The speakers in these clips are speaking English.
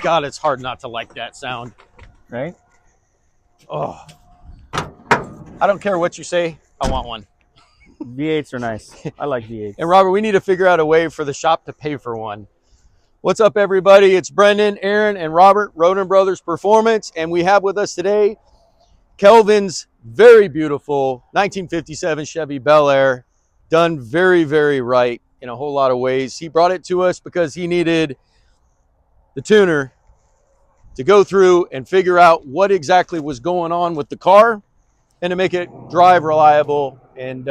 God, it's hard not to like that sound. Right? Oh, I don't care what you say. I want one. V8s are nice. I like V8s. And Robert, we need to figure out a way for the shop to pay for one. What's up, everybody? It's Brendan, Aaron, and Robert, Roden Brothers Performance. And we have with us today Kelvin's very beautiful 1957 Chevy Bel Air, done very, very right in a whole lot of ways. He brought it to us because he needed the tuner to go through and figure out what exactly was going on with the car and to make it drive reliable and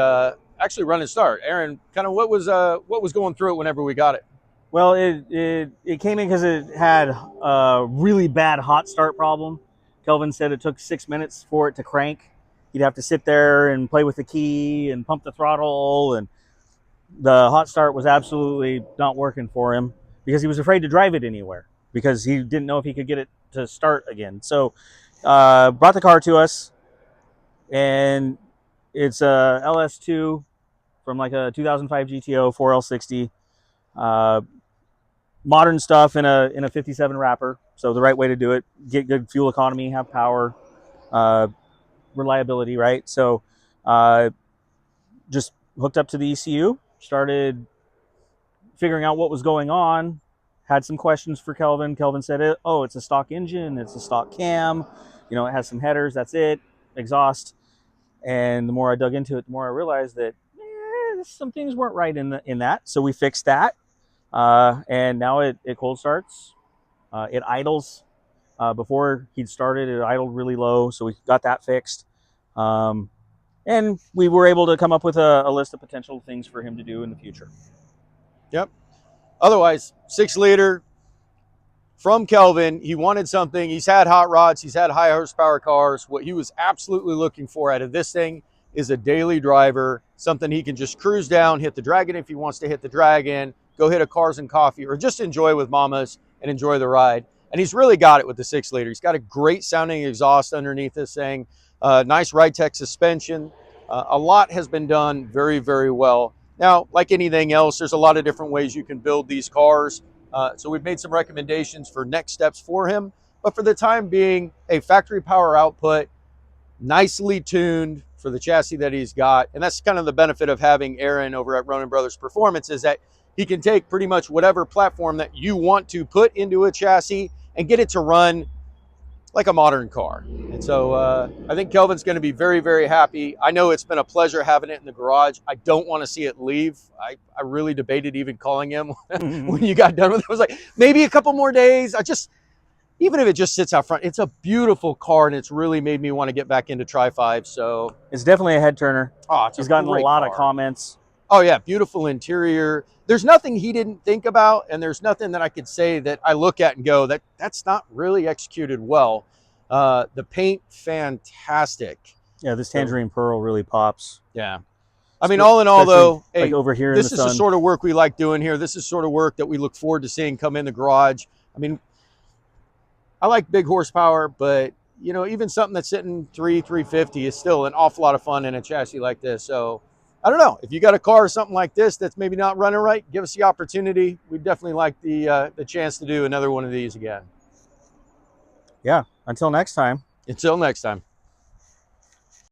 actually run and start. Aaron, kind of what was going through it whenever we got it? Well, it came in because it had a really bad hot start problem. Kelvin said it took 6 minutes for it to crank. He'd have to sit there and play with the key and pump the throttle, and the hot start was absolutely not working for him because he was afraid to drive it anywhere because he didn't know if he could get it to start again. So brought the car to us, and it's a LS2 from like a 2005 GTO 4L60. Modern stuff in a 57 wrapper, so the right way to do it. Get good fuel economy, have power, reliability, right? So just hooked up to the ECU, started figuring out what was going on, had some questions for Kelvin. Kelvin said, oh, it's a stock engine, it's a stock cam, it has some headers, that's it, exhaust. And the more I dug into it, the more I realized that some things weren't right in that. So we fixed that. And now it cold starts. It idles. Before he'd started, it idled really low, so we got that fixed. And we were able to come up with a list of potential things for him to do in the future. Yep. Otherwise, 6-liter from Kelvin. He wanted something. He's had hot rods. He's had high horsepower cars. What he was absolutely looking for out of this thing is a daily driver, something he can just cruise down, hit the Dragon if he wants to hit the Dragon, go hit a Cars and Coffee, or just enjoy with mamas and enjoy the ride. And he's really got it with the 6-liter. He's got a great sounding exhaust underneath this thing, nice ride tech suspension. A lot has been done very, very well. Now, like anything else, there's a lot of different ways you can build these cars. So we've made some recommendations for next steps for him. But for the time being, a factory power output, nicely tuned for the chassis that he's got. And that's kind of the benefit of having Aaron over at Roden Brothers Performance, is that he can take pretty much whatever platform that you want to put into a chassis and get it to run like a modern car. And so I think Kelvin's going to be very, very happy. I know it's been a pleasure having it in the garage. I don't want to see it leave. I really debated even calling him when you got done with it. I was like, maybe a couple more days. Even if it just sits out front, it's a beautiful car, and it's really made me want to get back into Tri-5. So it's definitely a head turner. Oh, he's gotten a lot of comments. Oh yeah, beautiful interior. There's nothing he didn't think about, and there's nothing that I could say that I look at and go, that's not really executed well. The paint, fantastic. Yeah, this tangerine pearl really pops. Yeah. I mean, all in all, though, like over here, this is the sort of work we like doing here. This is sort of work that we look forward to seeing come in the garage. I mean, I like big horsepower, but even something that's sitting 350 is still an awful lot of fun in a chassis like this. So I don't know, if you got a car or something like this that's maybe not running right, give us the opportunity. We'd definitely like the chance to do another one of these again. Yeah. Until next time. Until next time.